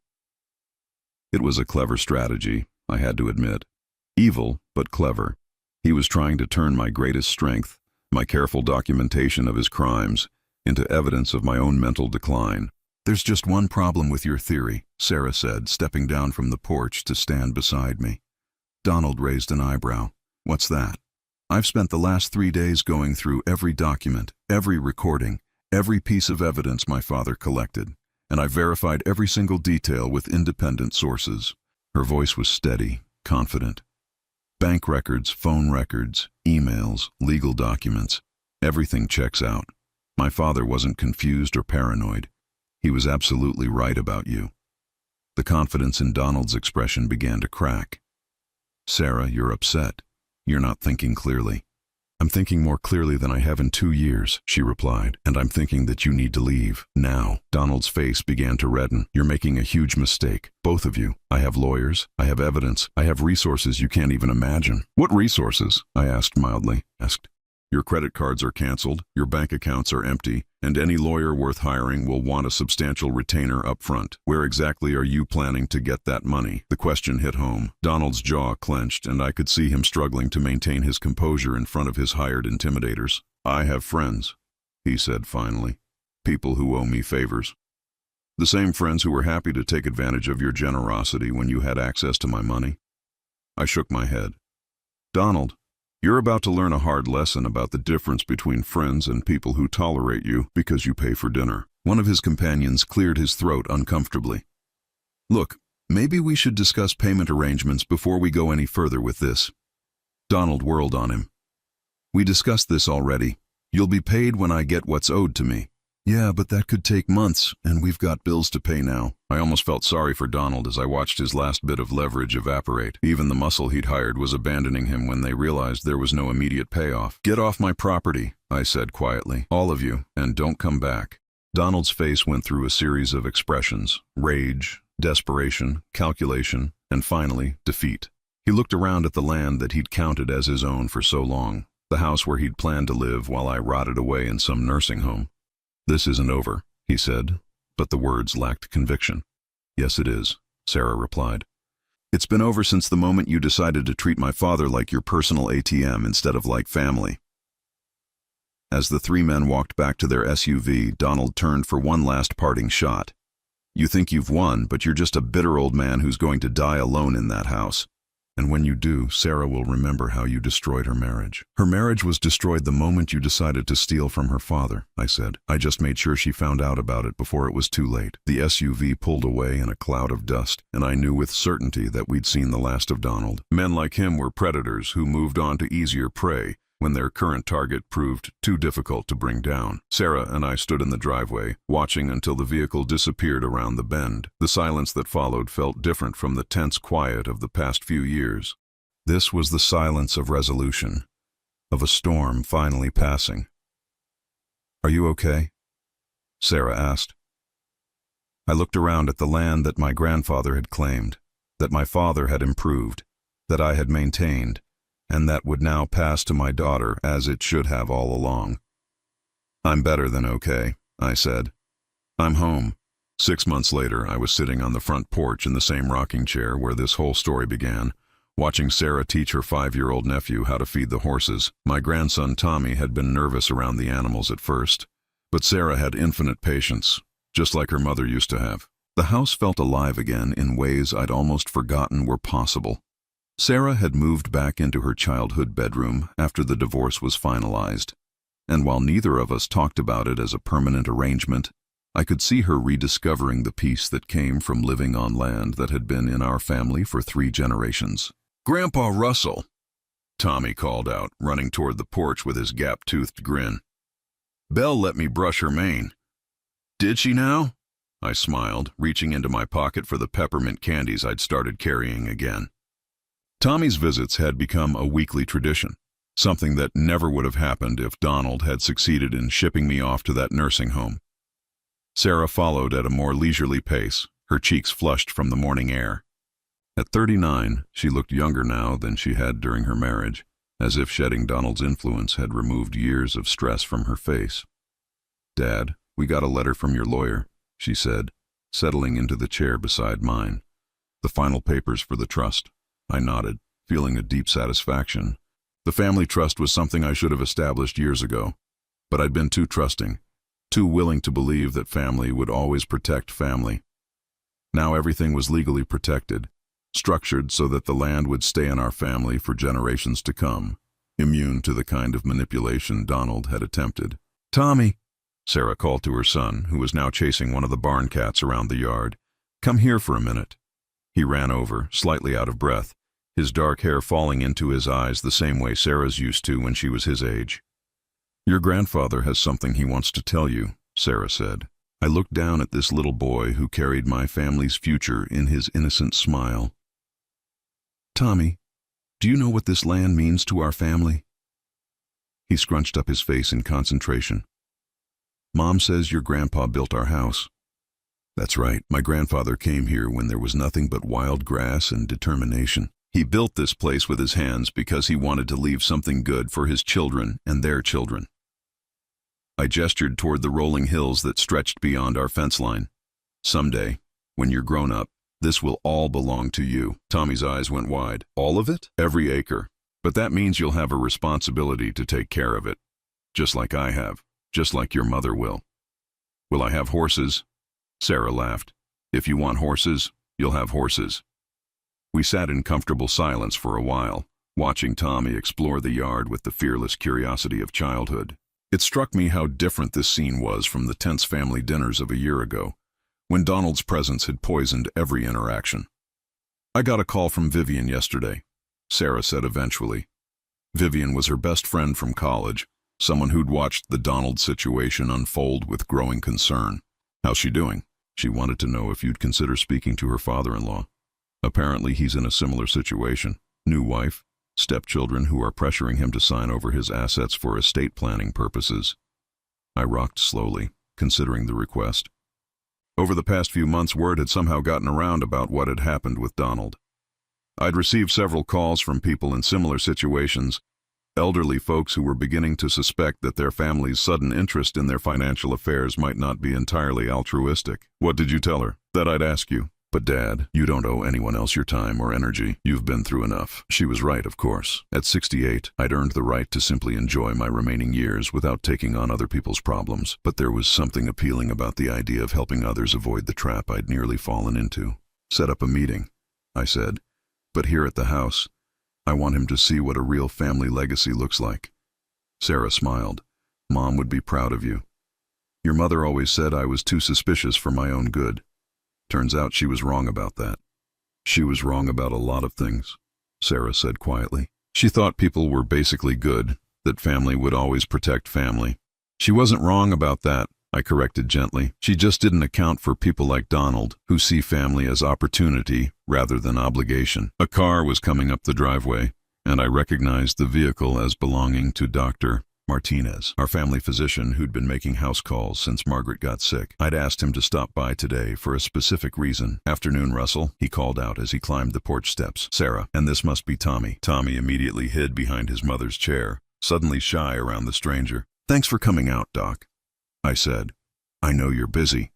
It was a clever strategy, I had to admit. Evil, but clever. He was trying to turn my greatest strength, my careful documentation of his crimes, into evidence of my own mental decline. "There's just one problem with your theory," Sarah said, stepping down from the porch to stand beside me. Donald raised an eyebrow. "What's that?" "I've spent the last 3 days going through every document, every recording, every piece of evidence my father collected, and I've verified every single detail with independent sources." Her voice was steady, confident. "Bank records, phone records, emails, legal documents. Everything checks out. My father wasn't confused or paranoid. He was absolutely right about you." The confidence in Donald's expression began to crack. "Sarah, you're upset. You're not thinking clearly." "I'm thinking more clearly than I have in 2 years, she replied, "and I'm thinking that you need to leave, now." Donald's face began to redden. "You're making a huge mistake, both of you. I have lawyers, I have evidence, I have resources you can't even imagine." "What resources?" I asked mildly. "Your credit cards are canceled, your bank accounts are empty, and any lawyer worth hiring will want a substantial retainer up front. Where exactly are you planning to get that money?" The question hit home. Donald's jaw clenched, and I could see him struggling to maintain his composure in front of his hired intimidators. "I have friends," he said finally. "People who owe me favors. The same friends who were happy to take advantage of your generosity when you had access to my money." I shook my head. "Donald, you're about to learn a hard lesson about the difference between friends and people who tolerate you because you pay for dinner." One of his companions cleared his throat uncomfortably. "Look, maybe we should discuss payment arrangements before we go any further with this." Donald whirled on him. "We discussed this already. You'll be paid when I get what's owed to me." "Yeah, but that could take months, and we've got bills to pay now." I almost felt sorry for Donald as I watched his last bit of leverage evaporate. Even the muscle he'd hired was abandoning him when they realized there was no immediate payoff. "Get off my property," I said quietly. "All of you, and don't come back." Donald's face went through a series of expressions: rage, desperation, calculation, and finally, defeat. He looked around at the land that he'd counted as his own for so long, the house where he'd planned to live while I rotted away in some nursing home. "This isn't over," he said, but the words lacked conviction. "Yes, it is," Sarah replied. "It's been over since the moment you decided to treat my father like your personal ATM instead of like family." As the 3 men walked back to their SUV, Donald turned for one last parting shot. "You think you've won, but you're just a bitter old man who's going to die alone in that house." And when you do, Sarah will remember how you destroyed her marriage. Her marriage was destroyed the moment you decided to steal from her father, I said. I just made sure she found out about it before it was too late. The SUV pulled away in a cloud of dust, and I knew with certainty that we'd seen the last of Donald. Men like him were predators who moved on to easier prey when their current target proved too difficult to bring down. Sarah and I stood in the driveway, watching until the vehicle disappeared around the bend. The silence that followed felt different from the tense quiet of the past few years. This was the silence of resolution, of a storm finally passing. "Are you okay?" Sarah asked. I looked around at the land that my grandfather had claimed, that my father had improved, that I had maintained, and that would now pass to my daughter as it should have all along. "I'm better than okay," I said. "I'm home." 6 months later, I was sitting on the front porch in the same rocking chair where this whole story began, watching Sarah teach her 5-year-old nephew how to feed the horses. My grandson Tommy had been nervous around the animals at first, but Sarah had infinite patience, just like her mother used to have. The house felt alive again in ways I'd almost forgotten were possible. Sarah had moved back into her childhood bedroom after the divorce was finalized, and while neither of us talked about it as a permanent arrangement, I could see her rediscovering the peace that came from living on land that had been in our family for 3 generations. "Grandpa Russell," Tommy called out, running toward the porch with his gap-toothed grin. "Belle let me brush her mane." "Did she now?" I smiled, reaching into my pocket for the peppermint candies I'd started carrying again. Tommy's visits had become a weekly tradition, something that never would have happened if Donald had succeeded in shipping me off to that nursing home. Sarah followed at a more leisurely pace, her cheeks flushed from the morning air. At 39, she looked younger now than she had during her marriage, as if shedding Donald's influence had removed years of stress from her face. "Dad, we got a letter from your lawyer," she said, settling into the chair beside mine. "The final papers for the trust." I nodded, feeling a deep satisfaction. The family trust was something I should have established years ago, but I'd been too trusting, too willing to believe that family would always protect family. Now everything was legally protected, structured so that the land would stay in our family for generations to come, immune to the kind of manipulation Donald had attempted. "Tommy," Sarah called to her son, who was now chasing one of the barn cats around the yard. "Come here for a minute." He ran over, slightly out of breath, his dark hair falling into his eyes the same way Sarah's used to when she was his age. "Your grandfather has something he wants to tell you," Sarah said. I looked down at this little boy who carried my family's future in his innocent smile. "Tommy, do you know what this land means to our family?" He scrunched up his face in concentration. "Mom says your grandpa built our house." "That's right. My grandfather came here when there was nothing but wild grass and determination. He built this place with his hands because he wanted to leave something good for his children and their children." I gestured toward the rolling hills that stretched beyond our fence line. "Someday, when you're grown up, this will all belong to you." Tommy's eyes went wide. "All of it?" "Every acre. But that means you'll have a responsibility to take care of it. Just like I have. Just like your mother will." "Will I have horses?" Sarah laughed. "If you want horses, you'll have horses." We sat in comfortable silence for a while, watching Tommy explore the yard with the fearless curiosity of childhood. It struck me how different this scene was from the tense family dinners of a year ago, when Donald's presence had poisoned every interaction. "I got a call from Vivian yesterday," Sarah said eventually. Vivian was her best friend from college, someone who'd watched the Donald situation unfold with growing concern. "How's she doing?" She wanted to know if you'd consider speaking to her father-in-law. Apparently he's in a similar situation. New wife, stepchildren who are pressuring him to sign over his assets for estate planning purposes. I rocked slowly, considering the request. Over the past few months, word had somehow gotten around about what had happened with Donald. I'd received several calls from people in similar situations, elderly folks who were beginning to suspect that their family's sudden interest in their financial affairs might not be entirely altruistic. "What did you tell her?" "That I'd ask you." "But Dad, you don't owe anyone else your time or energy. You've been through enough." She was right, of course. At 68, I'd earned the right to simply enjoy my remaining years without taking on other people's problems, but there was something appealing about the idea of helping others avoid the trap I'd nearly fallen into. "Set up a meeting," I said. But here at the house, I want him to see what a real family legacy looks like." Sarah smiled. "Mom would be proud of you. Your mother always said I was too suspicious for my own good. Turns out she was wrong about that." "She was wrong about a lot of things," Sarah said quietly. "She thought people were basically good, that family would always protect family." "She wasn't wrong about that," I corrected gently. "She just didn't account for people like Donald, who see family as opportunity rather than obligation." A car was coming up the driveway, and I recognized the vehicle as belonging to Dr. Martinez, our family physician who'd been making house calls since Margaret got sick. I'd asked him to stop by today for a specific reason. "Afternoon, Russell," he called out as he climbed the porch steps. "Sarah, and this must be Tommy." Tommy immediately hid behind his mother's chair, suddenly shy around the stranger. "Thanks for coming out, Doc," I said. "I know you're busy."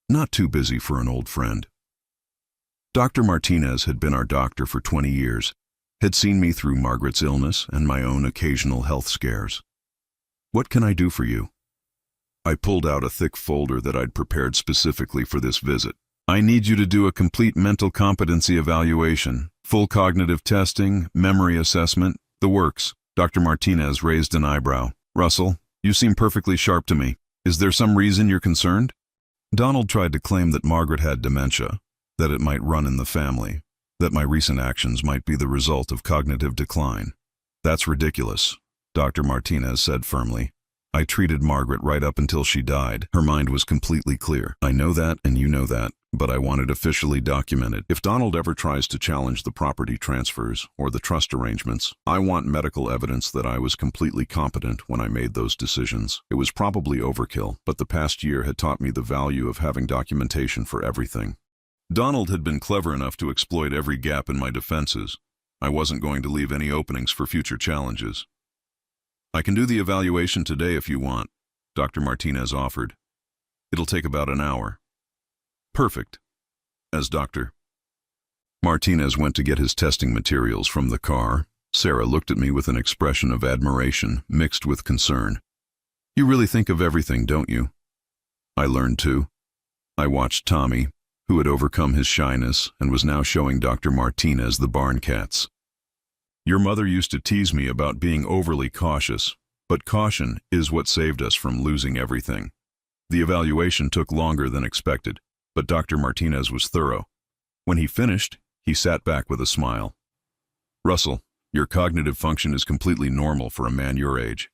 "Not too busy for an old friend." Dr. Martinez had been our doctor for 20 years, had seen me through Margaret's illness and my own occasional health scares. "What can I do for you?" I pulled out a thick folder that I'd prepared specifically for this visit. "I need you to do a complete mental competency evaluation, full cognitive testing, memory assessment, the works." Dr. Martinez raised an eyebrow. "Russell, you seem perfectly sharp to me. Is there some reason you're concerned?" Donald tried to claim that Margaret had dementia, that it might run in the family, that my recent actions might be the result of cognitive decline. "That's ridiculous," Dr. Martinez said firmly. "I treated Margaret right up until she died. Her mind was completely clear. I know that and you know that, but I want it officially documented. If Donald ever tries to challenge the property transfers or the trust arrangements, I want medical evidence that I was completely competent when I made those decisions. It was probably overkill, but the past year had taught me the value of having documentation for everything." Donald had been clever enough to exploit every gap in my defenses. I wasn't going to leave any openings for future challenges. "I can do the evaluation today if you want," Dr. Martinez offered. "It'll take about an hour." "Perfect." As Dr. Martinez went to get his testing materials from the car, Sarah looked at me with an expression of admiration mixed with concern. "You really think of everything, don't you?" I learned to. I watched Tommy, who had overcome his shyness and was now showing Dr. Martinez the barn cats. "Your mother used to tease me about being overly cautious, but caution is what saved us from losing everything." The evaluation took longer than expected, but Dr. Martinez was thorough. When he finished, he sat back with a smile. "Russell, your cognitive function is completely normal for a man your age.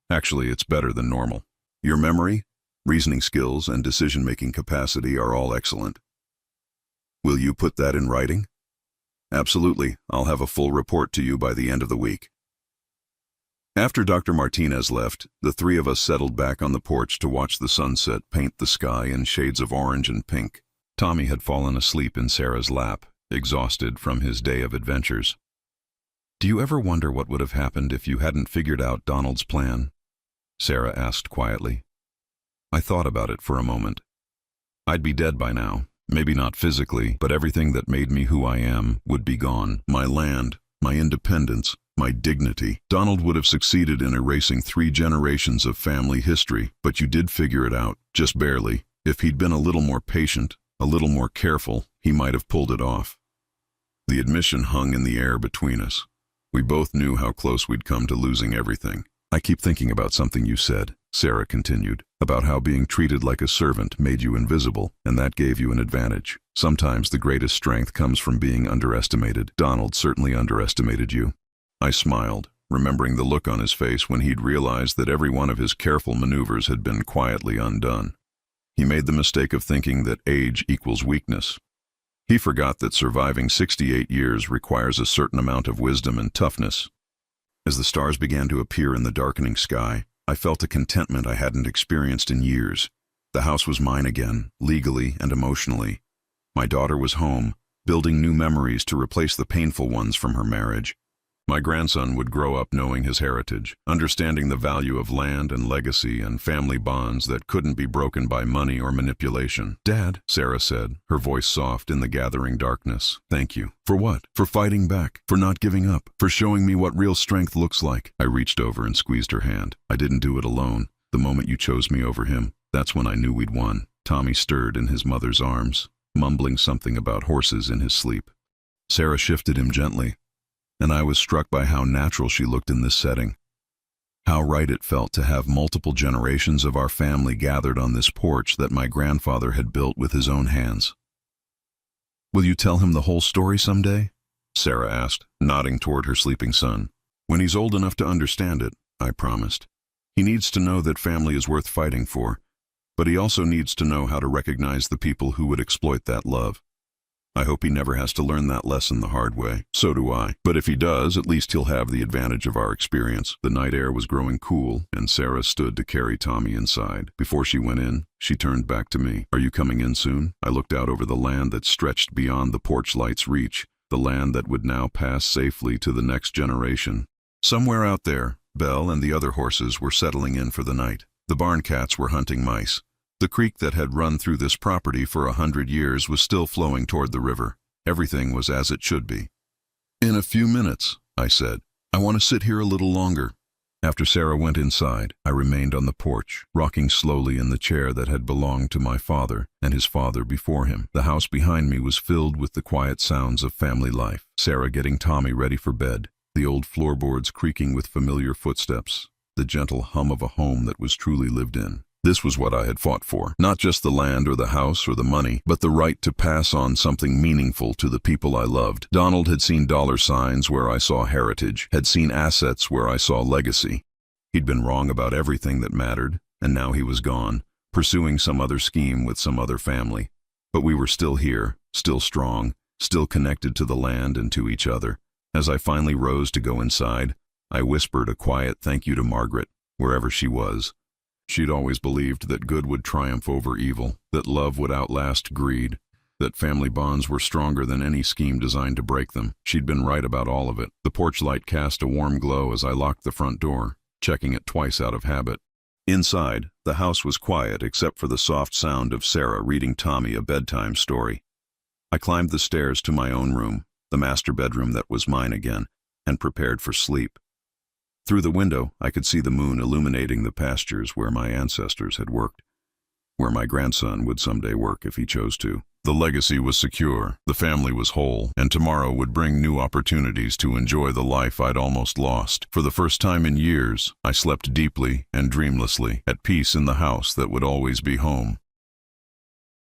Actually, it's better than normal. Your memory, reasoning skills, and decision-making capacity are all excellent. Will you put that in writing?" "Absolutely. I'll have a full report to you by the end of the week." After Dr. Martinez left, the three of us settled back on the porch to watch the sunset paint the sky in shades of orange and pink. Tommy had fallen asleep in Sarah's lap, exhausted from his day of adventures. "Do you ever wonder what would have happened if you hadn't figured out Donald's plan?" Sarah asked quietly. I thought about it for a moment. I'd be dead by now. Maybe not physically, but everything that made me who I am would be gone. My land, my independence, my dignity. Donald would have succeeded in erasing 3 generations of family history, but you did figure it out, just barely. If he'd been a little more patient, a little more careful, he might have pulled it off. The admission hung in the air between us. We both knew how close we'd come to losing everything. "I keep thinking about something you said," Sarah continued, "about how being treated like a servant made you invisible, and that gave you an advantage. Sometimes the greatest strength comes from being underestimated. Donald certainly underestimated you." I smiled, remembering the look on his face when he'd realized that every one of his careful maneuvers had been quietly undone. He made the mistake of thinking that age equals weakness. He forgot that surviving 68 years requires a certain amount of wisdom and toughness. As the stars began to appear in the darkening sky, I felt a contentment I hadn't experienced in years. The house was mine again, legally and emotionally. My daughter was home, building new memories to replace the painful ones from her marriage. My grandson would grow up knowing his heritage, understanding the value of land and legacy and family bonds that couldn't be broken by money or manipulation. "Dad," Sarah said, her voice soft in the gathering darkness. "Thank you." "For what?" "For fighting back, for not giving up, for showing me what real strength looks like." I reached over and squeezed her hand. "I didn't do it alone. The moment you chose me over him, that's when I knew we'd won." Tommy stirred in his mother's arms, mumbling something about horses in his sleep. Sarah shifted him gently, and I was struck by how natural she looked in this setting. How right it felt to have multiple generations of our family gathered on this porch that my grandfather had built with his own hands. "Will you tell him the whole story someday?" Sarah asked, nodding toward her sleeping son. "When he's old enough to understand it," I promised. "He needs to know that family is worth fighting for, but he also needs to know how to recognize the people who would exploit that love. I hope he never has to learn that lesson the hard way. So do I. But if he does, at least he'll have the advantage of our experience." The night air was growing cool, and Sarah stood to carry Tommy inside. Before she went in, she turned back to me. "Are you coming in soon?" I looked out over the land that stretched beyond the porch light's reach, the land that would now pass safely to the next generation. Somewhere out there, Belle and the other horses were settling in for the night. The barn cats were hunting mice. The creek that had run through this property for 100 years was still flowing toward the river. Everything was as it should be. "In a few minutes," I said. "I want to sit here a little longer." After Sarah went inside, I remained on the porch, rocking slowly in the chair that had belonged to my father and his father before him. The house behind me was filled with the quiet sounds of family life. Sarah getting Tommy ready for bed, the old floorboards creaking with familiar footsteps, the gentle hum of a home that was truly lived in. This was what I had fought for. Not just the land or the house or the money, but the right to pass on something meaningful to the people I loved. Donald had seen dollar signs where I saw heritage, had seen assets where I saw legacy. He'd been wrong about everything that mattered, and now he was gone, pursuing some other scheme with some other family. But we were still here, still strong, still connected to the land and to each other. As I finally rose to go inside, I whispered a quiet thank you to Margaret, wherever she was. She'd always believed that good would triumph over evil, that love would outlast greed, that family bonds were stronger than any scheme designed to break them. She'd been right about all of it. The porch light cast a warm glow as I locked the front door, checking it twice out of habit. Inside, the house was quiet except for the soft sound of Sarah reading Tommy a bedtime story. I climbed the stairs to my own room, the master bedroom that was mine again, and prepared for sleep. Through the window, I could see the moon illuminating the pastures where my ancestors had worked, where my grandson would someday work if he chose to. The legacy was secure, the family was whole, and tomorrow would bring new opportunities to enjoy the life I'd almost lost. For the first time in years, I slept deeply and dreamlessly, at peace in the house that would always be home.